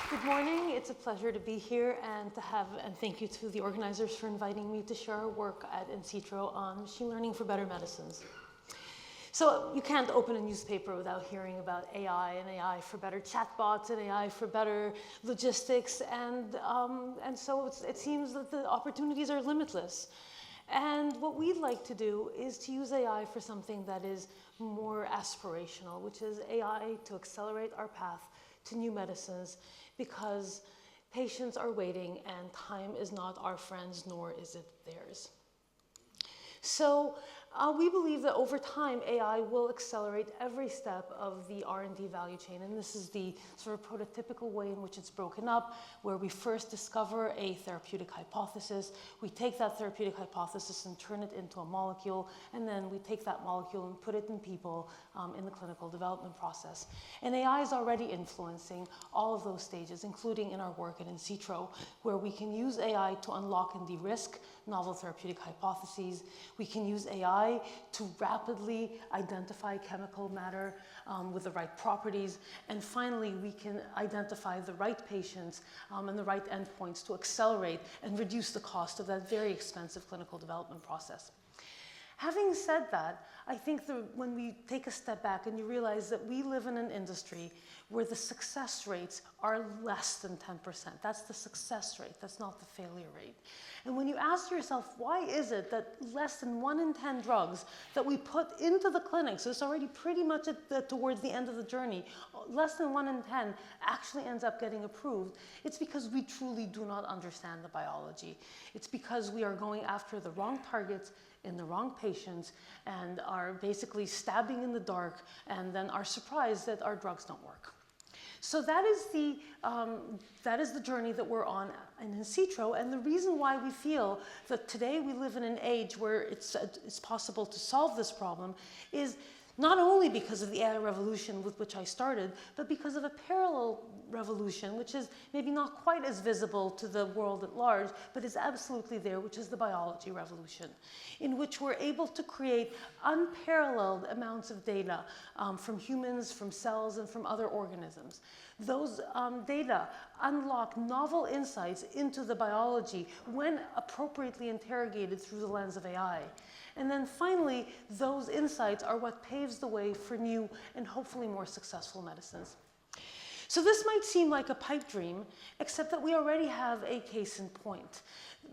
Good morning. It's a pleasure to be here and thank you to the organizers for inviting me to share our work at Insitro on machine learning for better medicines. So you can't open a newspaper without hearing about AI and AI for better chatbots and AI for better logistics, and so it seems that the opportunities are limitless. And what we'd like to do is to use AI for something that is more aspirational, which is AI to accelerate our path to new medicines, because patients are waiting and time is not our friends, nor is it theirs. So we believe that over time, AI will accelerate every step of the R&D value chain. And this is the sort of prototypical way in which it's broken up, where we first discover a therapeutic hypothesis. We take that therapeutic hypothesis and turn it into a molecule. And then we take that molecule and put it in people in the clinical development process. And AI is already influencing all of those stages, including in our work at Insitro, where we can use AI to unlock and de-risk novel therapeutic hypotheses. We can use AI to rapidly identify chemical matter with the right properties. And finally, we can identify the right patients and the right endpoints to accelerate and reduce the cost of that very expensive clinical development process. Having said that, I think that when we take a step back and you realize that we live in an industry where the success rates are less than 10%. That's the success rate, that's not the failure rate. And when you ask yourself, why is it that less than 1 in 10 drugs that we put into the clinic, so it's already pretty much towards the end of the journey, less than 1 in 10 actually ends up getting approved? It's because we truly do not understand the biology. It's because we are going after the wrong targets in the wrong patients and are basically stabbing in the dark, and then are surprised that our drugs don't work. So that is the journey that we're on in Insitro, and the reason why we feel that today we live in an age where it's possible to solve this problem is not only because of the AI revolution with which I started, but because of a parallel revolution, which is maybe not quite as visible to the world at large, but is absolutely there, which is the biology revolution, in which we're able to create unparalleled amounts of data from humans, from cells, and from other organisms. Those data unlock novel insights into the biology when appropriately interrogated through the lens of AI. And then finally, those insights are what paves the way for new and hopefully more successful medicines. So this might seem like a pipe dream, except that we already have a case in point.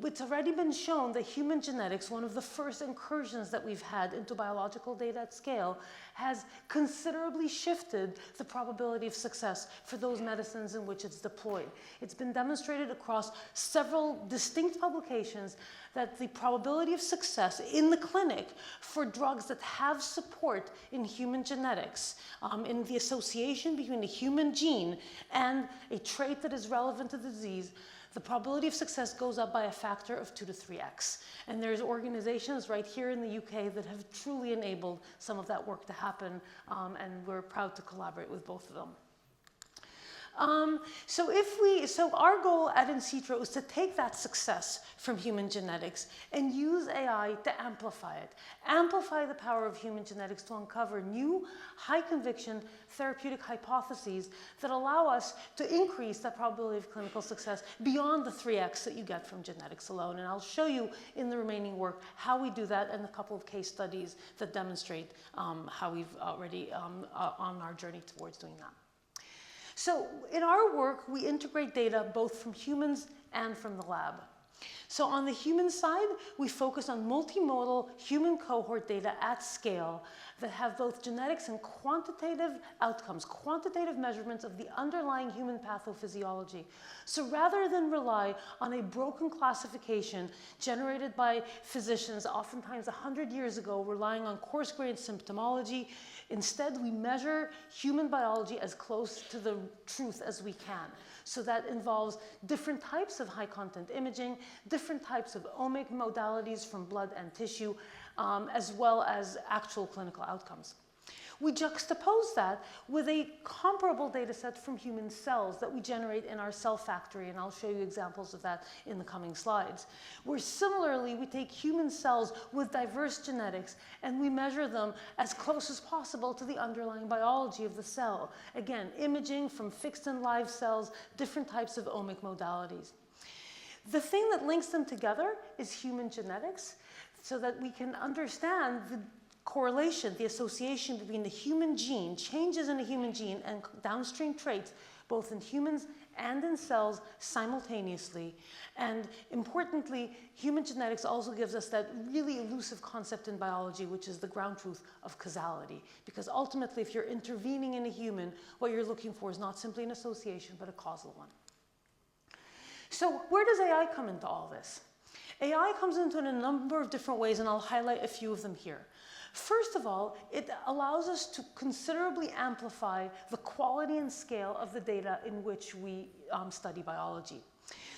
It's already been shown that human genetics, one of the first incursions that we've had into biological data at scale, has considerably shifted the probability of success for those medicines in which it's deployed. It's been demonstrated across several distinct publications that the probability of success in the clinic for drugs that have support in human genetics, in the association between the human gene and a trait that is relevant to the disease, the probability of success goes up by a factor of 2 to 3x. And there's organizations right here in the UK that have truly enabled some of that work to happen, and we're proud to collaborate with both of them. So our goal at Insitro is to take that success from human genetics and use AI to amplify it. Amplify the power of human genetics to uncover new, high-conviction therapeutic hypotheses that allow us to increase the probability of clinical success beyond the 3x that you get from genetics alone. And I'll show you in the remaining work how we do that and a couple of case studies that demonstrate how we've already on our journey towards doing that. So in our work, we integrate data both from humans and from the lab. So on the human side, we focus on multimodal human cohort data at scale that have both genetics and quantitative outcomes, quantitative measurements of the underlying human pathophysiology. So rather than rely on a broken classification generated by physicians, oftentimes 100 years ago, relying on coarse-grained symptomology, instead we measure human biology as close to the truth as we can. So that involves different types of high-content imaging, different types of omic modalities from blood and tissue, as well as actual clinical outcomes. We juxtapose that with a comparable data set from human cells that we generate in our cell factory, and I'll show you examples of that in the coming slides, where similarly we take human cells with diverse genetics and we measure them as close as possible to the underlying biology of the cell. Again, imaging from fixed and live cells, different types of omic modalities. The thing that links them together is human genetics, so that we can understand the correlation, the association between the human gene, changes in the human gene, and downstream traits, both in humans and in cells simultaneously. And importantly, human genetics also gives us that really elusive concept in biology, which is the ground truth of causality. Because ultimately, if you're intervening in a human, what you're looking for is not simply an association, but a causal one. So where does AI come into all this? AI comes into it in a number of different ways, and I'll highlight a few of them here. First of all, it allows us to considerably amplify the quality and scale of the data in which we study biology.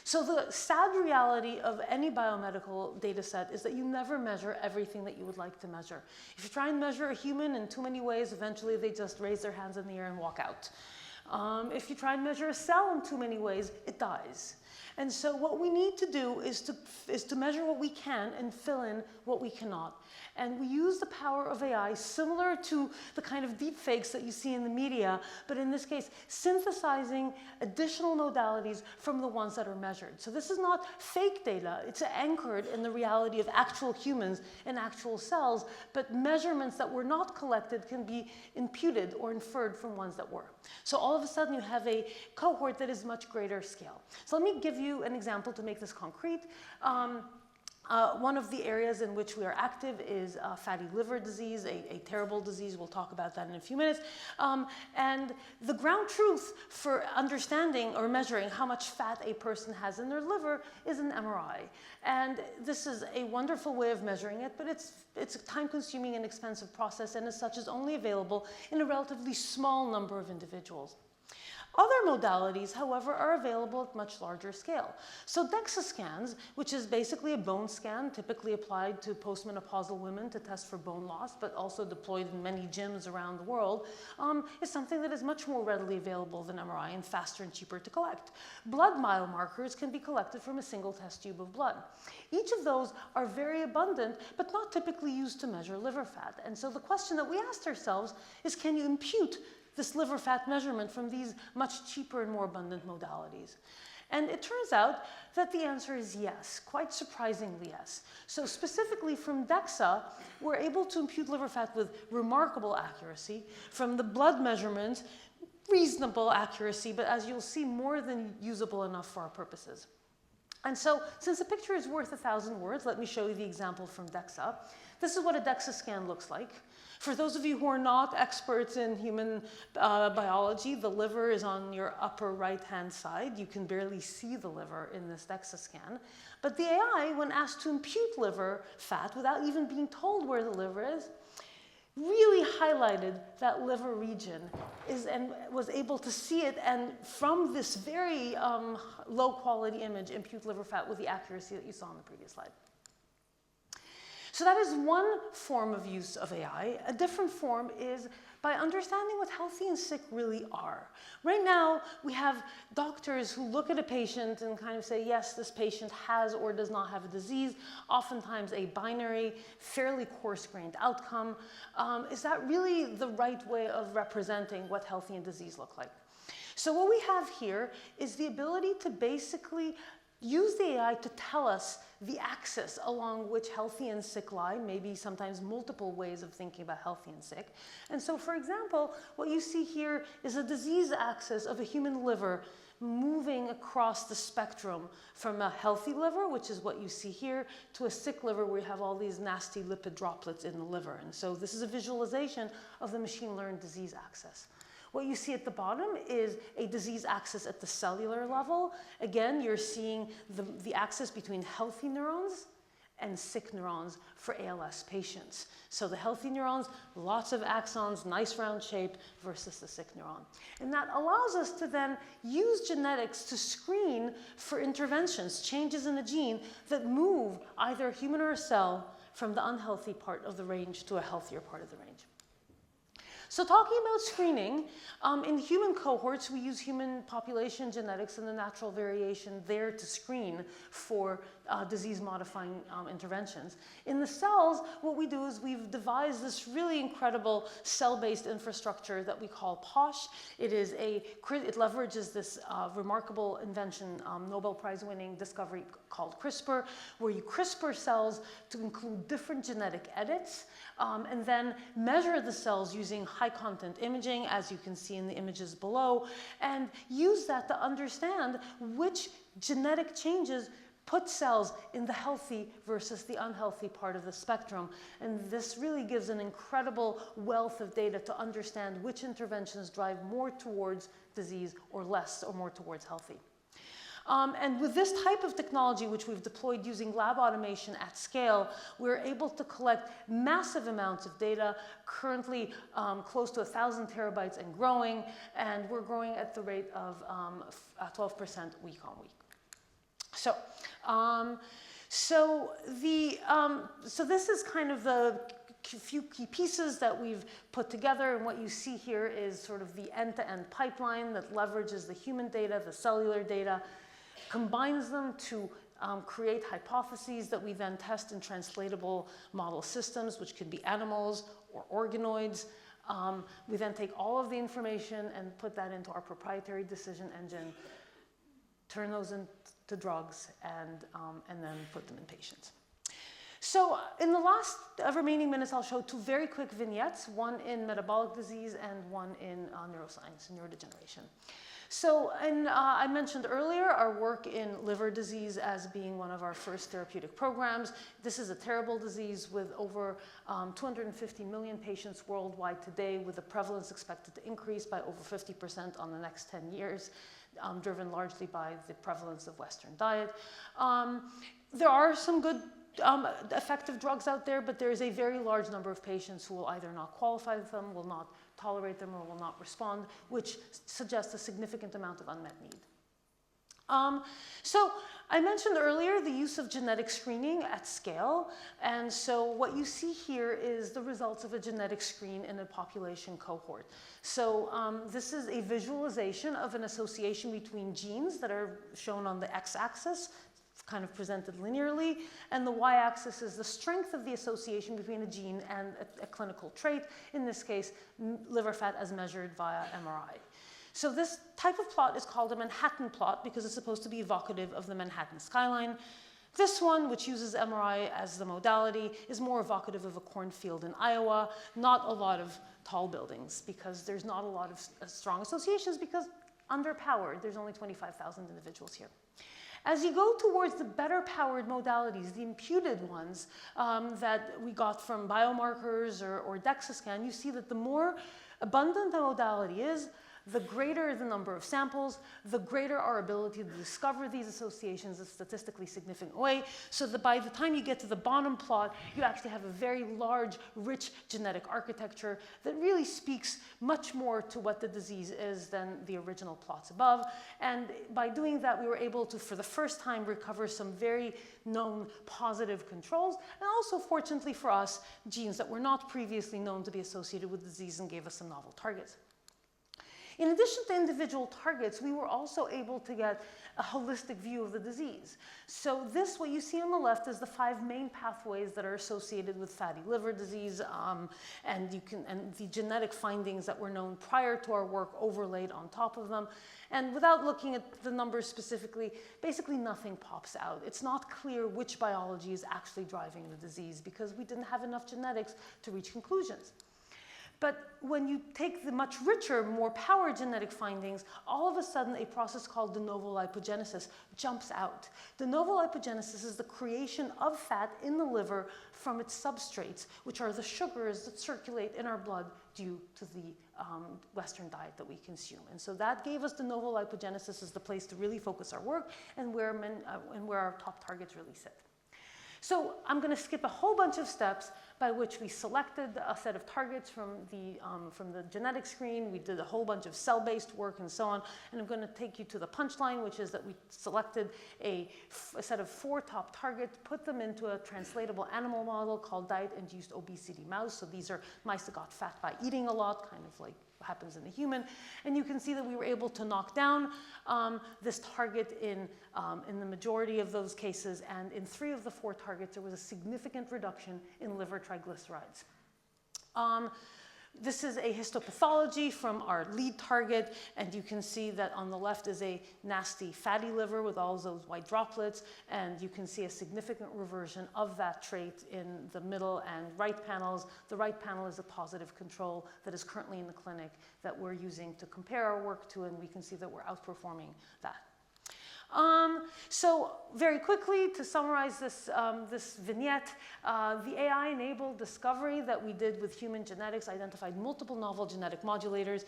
So the sad reality of any biomedical data set is that you never measure everything that you would like to measure. If you try and measure a human in too many ways, eventually they just raise their hands in the air and walk out. If you try and measure a cell in too many ways, it dies. And so what we need to do is to measure what we can and fill in what we cannot. And we use the power of AI similar to the kind of deep fakes that you see in the media, but in this case, synthesizing additional modalities from the ones that are measured. So this is not fake data. It's anchored in the reality of actual humans and actual cells, but measurements that were not collected can be imputed or inferred from ones that were. So all of a sudden you have a cohort that is much greater scale. So let me give you an example to make this concrete. One of the areas in which we are active is fatty liver disease, a terrible disease. We'll talk about that in a few minutes. And the ground truth for understanding or measuring how much fat a person has in their liver is an MRI. And this is a wonderful way of measuring it, but it's a time-consuming and expensive process, and as such is only available in a relatively small number of individuals. Other modalities, however, are available at much larger scale. So DEXA scans, which is basically a bone scan typically applied to postmenopausal women to test for bone loss, but also deployed in many gyms around the world, is something that is much more readily available than MRI and faster and cheaper to collect. Blood biomarkers can be collected from a single test tube of blood. Each of those are very abundant, but not typically used to measure liver fat. And so the question that we asked ourselves is, can you impute this liver fat measurement from these much cheaper and more abundant modalities? And it turns out that the answer is yes, quite surprisingly yes. So specifically from DEXA, we're able to impute liver fat with remarkable accuracy. From the blood measurement, reasonable accuracy, but as you'll see, more than usable enough for our purposes. And so, since a picture is worth 1,000 words, let me show you the example from DEXA. This is what a DEXA scan looks like. For those of you who are not experts in human biology, the liver is on your upper right-hand side. You can barely see the liver in this DEXA scan. But the AI, when asked to impute liver fat without even being told where the liver is, really highlighted that liver region and was able to see it, and from this very low quality image, impute liver fat with the accuracy that you saw in the previous slide. So that is one form of use of AI. A different form is by understanding what healthy and sick really are. Right now, we have doctors who look at a patient and kind of say, yes, this patient has or does not have a disease, oftentimes a binary, fairly coarse-grained outcome. Is that really the right way of representing what healthy and disease look like? So what we have here is the ability to basically use the AI to tell us the axis along which healthy and sick lie, maybe sometimes multiple ways of thinking about healthy and sick. And so, for example, what you see here is a disease axis of a human liver moving across the spectrum from a healthy liver, which is what you see here, to a sick liver where you have all these nasty lipid droplets in the liver. And so this is a visualization of the machine-learned disease axis. What you see at the bottom is a disease axis at the cellular level. Again, you're seeing the axis between healthy neurons and sick neurons for ALS patients. So the healthy neurons, lots of axons, nice round shape, versus the sick neuron. And that allows us to then use genetics to screen for interventions, changes in a gene that move either a human or a cell from the unhealthy part of the range to a healthier part of the range. So talking about screening, in human cohorts, we use human population genetics and the natural variation there to screen for disease-modifying interventions. In the cells, what we do is we've devised this really incredible cell-based infrastructure that we call POSH. It leverages this remarkable invention, Nobel Prize-winning discovery called CRISPR, where you CRISPR cells to include different genetic edits, and then measure the cells using high-content imaging, as you can see in the images below, and use that to understand which genetic changes put cells in the healthy versus the unhealthy part of the spectrum. And this really gives an incredible wealth of data to understand which interventions drive more towards disease or less or more towards healthy. And with this type of technology, which we've deployed using lab automation at scale, we're able to collect massive amounts of data, currently close to 1,000 terabytes and growing, and we're growing at the rate of 12% week on week. So this is kind of the few key pieces that we've put together, and what you see here is sort of the end-to-end pipeline that leverages the human data, the cellular data, combines them to create hypotheses that we then test in translatable model systems, which could be animals or organoids. We then take all of the information and put that into our proprietary decision engine, turn those into drugs, and then put them in patients. So in the last remaining minutes, I'll show two very quick vignettes, one in metabolic disease and one in neuroscience and neurodegeneration. So I mentioned earlier our work in liver disease as being one of our first therapeutic programs. This is a terrible disease with over 250 million patients worldwide today, with the prevalence expected to increase by over 50% on the next 10 years. Driven largely by the prevalence of Western diet. There are some good effective drugs out there, but there is a very large number of patients who will either not qualify with them, will not tolerate them, or will not respond, which suggests a significant amount of unmet need. So I mentioned earlier the use of genetic screening at scale, and so what you see here is the results of a genetic screen in a population cohort. So this is a visualization of an association between genes that are shown on the x-axis, kind of presented linearly, and the y-axis is the strength of the association between a gene and a clinical trait, in this case, liver fat as measured via MRI. So this type of plot is called a Manhattan plot because it's supposed to be evocative of the Manhattan skyline. This one, which uses MRI as the modality, is more evocative of a cornfield in Iowa, not a lot of tall buildings, because there's not a lot of strong associations, because underpowered, there's only 25,000 individuals here. As you go towards the better powered modalities, the imputed ones that we got from biomarkers or DEXA scan, you see that the more abundant the modality is, the greater the number of samples, the greater our ability to discover these associations in a statistically significant way, so that by the time you get to the bottom plot, you actually have a very large, rich genetic architecture that really speaks much more to what the disease is than the original plots above. And by doing that, we were able to, for the first time, recover some very known positive controls, and also, fortunately for us, genes that were not previously known to be associated with disease and gave us some novel targets. In addition to individual targets, we were also able to get a holistic view of the disease. So this, what you see on the left, is the 5 main pathways that are associated with fatty liver disease, and the genetic findings that were known prior to our work overlaid on top of them. And without looking at the numbers specifically, basically nothing pops out. It's not clear which biology is actually driving the disease because we didn't have enough genetics to reach conclusions. But when you take the much richer, more powered genetic findings, all of a sudden a process called de novo lipogenesis jumps out. De novo lipogenesis is the creation of fat in the liver from its substrates, which are the sugars that circulate in our blood due to the Western diet that we consume. And so that gave us de novo lipogenesis as the place to really focus our work and where our top targets really sit. So I'm going to skip a whole bunch of steps by which we selected a set of targets from the genetic screen. We did a whole bunch of cell-based work and so on. And I'm going to take you to the punchline, which is that we selected a set of 4 top targets, put them into a translatable animal model called diet-induced obesity mouse. So these are mice that got fat by eating a lot, kind of like what happens in a human. And you can see that we were able to knock down this target in the majority of those cases. And in 3 of the 4 targets, there was a significant reduction in liver triglycerides. This is a histopathology from our lead target, and you can see that on the left is a nasty fatty liver with all those white droplets, and you can see a significant reversion of that trait in the middle and right panels. The right panel is a positive control that is currently in the clinic that we're using to compare our work to, and we can see that we're outperforming that. So very quickly, to summarize this vignette, the AI-enabled discovery that we did with human genetics identified multiple novel genetic modulators.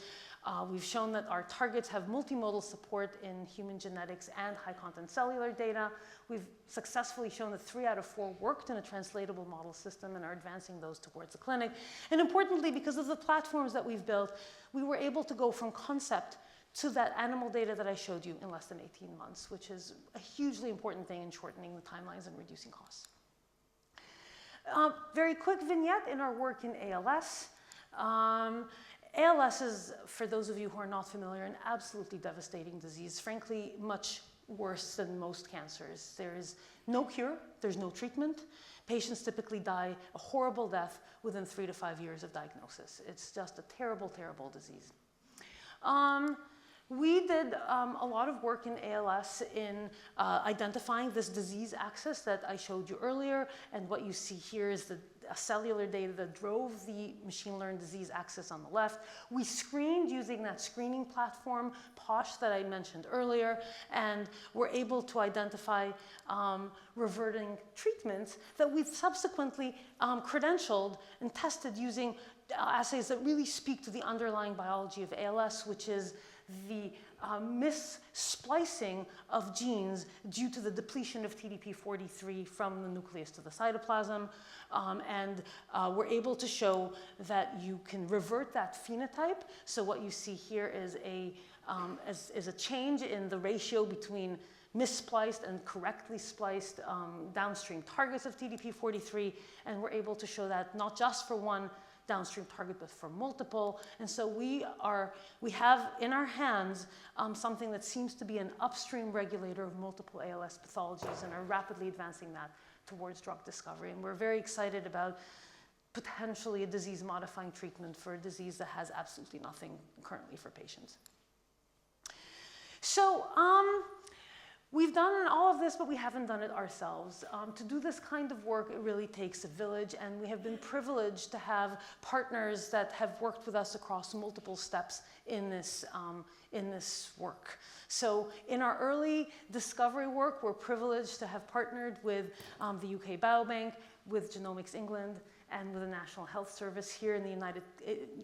We've shown that our targets have multimodal support in human genetics and high-content cellular data. We've successfully shown that 3 out of 4 worked in a translatable model system and are advancing those towards the clinic. And importantly, because of the platforms that we've built, we were able to go from concept to that animal data that I showed you in less than 18 months, which is a hugely important thing in shortening the timelines and reducing costs. Very quick vignette in our work in ALS. ALS is, for those of you who are not familiar, an absolutely devastating disease, frankly, much worse than most cancers. There is no cure, there's no treatment. Patients typically die a horrible death within 3 to 5 years of diagnosis. It's just a terrible, terrible disease. We did a lot of work in ALS in identifying this disease axis that I showed you earlier, and what you see here is the cellular data that drove the machine-learned disease axis on the left. We screened using that screening platform, POSH, that I mentioned earlier, and were able to identify reverting treatments that we've subsequently credentialed and tested using assays that really speak to the underlying biology of ALS, which is the mis-splicing of genes due to the depletion of TDP-43 from the nucleus to the cytoplasm. And we're able to show that you can revert that phenotype. So what you see here is a change in the ratio between misspliced and correctly spliced downstream targets of TDP-43. And we're able to show that not just for one downstream target, but for multiple. And so we have in our hands something that seems to be an upstream regulator of multiple ALS pathologies and are rapidly advancing that towards drug discovery. And we're very excited about potentially a disease-modifying treatment for a disease that has absolutely nothing currently for patients. So we've done all of this, but we haven't done it ourselves. To do this kind of work, it really takes a village, and we have been privileged to have partners that have worked with us across multiple steps in this work. So in our early discovery work, we're privileged to have partnered with the UK Biobank, with Genomics England, and with the National Health Service here in the United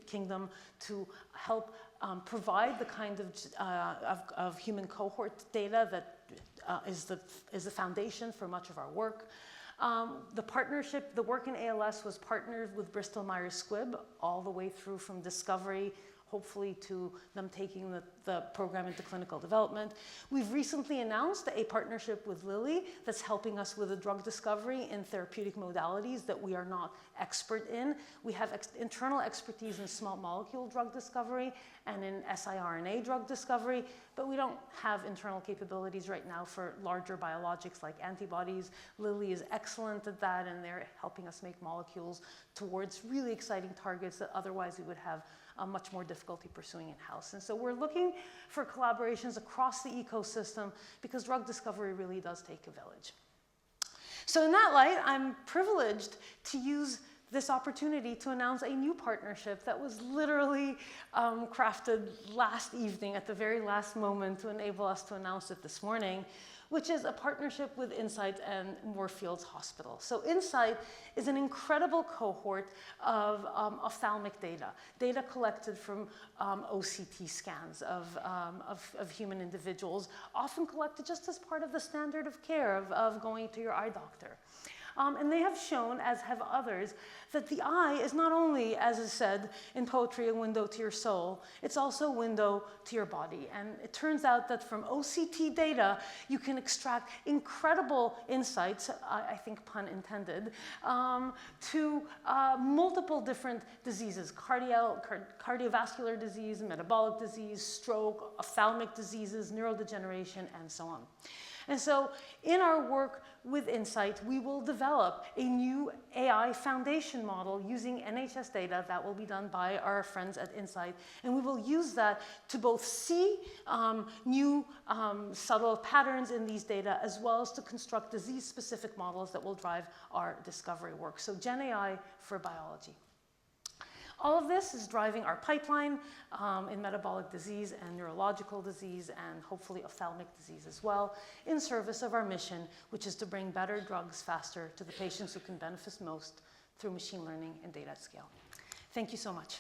Kingdom to help provide the kind of human cohort data that is the foundation for much of our work. The work in ALS was partnered with Bristol Myers Squibb all the way through from discovery, hopefully to them taking the program into clinical development. We've recently announced a partnership with Lilly that's helping us with a drug discovery in therapeutic modalities that we are not expert in. We have internal expertise in small molecule drug discovery and in siRNA drug discovery, but we don't have internal capabilities right now for larger biologics like antibodies. Lilly is excellent at that, and they're helping us make molecules towards really exciting targets that otherwise we would have much more difficulty pursuing in-house. And so we're looking for collaborations across the ecosystem because drug discovery really does take a village. So in that light, I'm privileged to use this opportunity to announce a new partnership that was literally crafted last evening at the very last moment to enable us to announce it this morning, which is a partnership with Insight and Moorfields Hospital. So Insight is an incredible cohort of ophthalmic data collected from OCT scans of human individuals, often collected just as part of the standard of care of going to your eye doctor. And they have shown, as have others, that the eye is not only, as is said in poetry, a window to your soul, it's also a window to your body. And it turns out that from OCT data, you can extract incredible insights, I think pun intended, to multiple different diseases: cardiovascular disease, metabolic disease, stroke, ophthalmic diseases, neurodegeneration, and so on. And so in our work with Insight, we will develop a new AI foundation model using NHS data that will be done by our friends at Insight. And we will use that to both see new subtle patterns in these data, as well as to construct disease-specific models that will drive our discovery work. So Gen AI for biology. All of this is driving our pipeline in metabolic disease and neurological disease, and hopefully ophthalmic disease as well, in service of our mission, which is to bring better drugs faster to the patients who can benefit most through machine learning and data at scale. Thank you so much.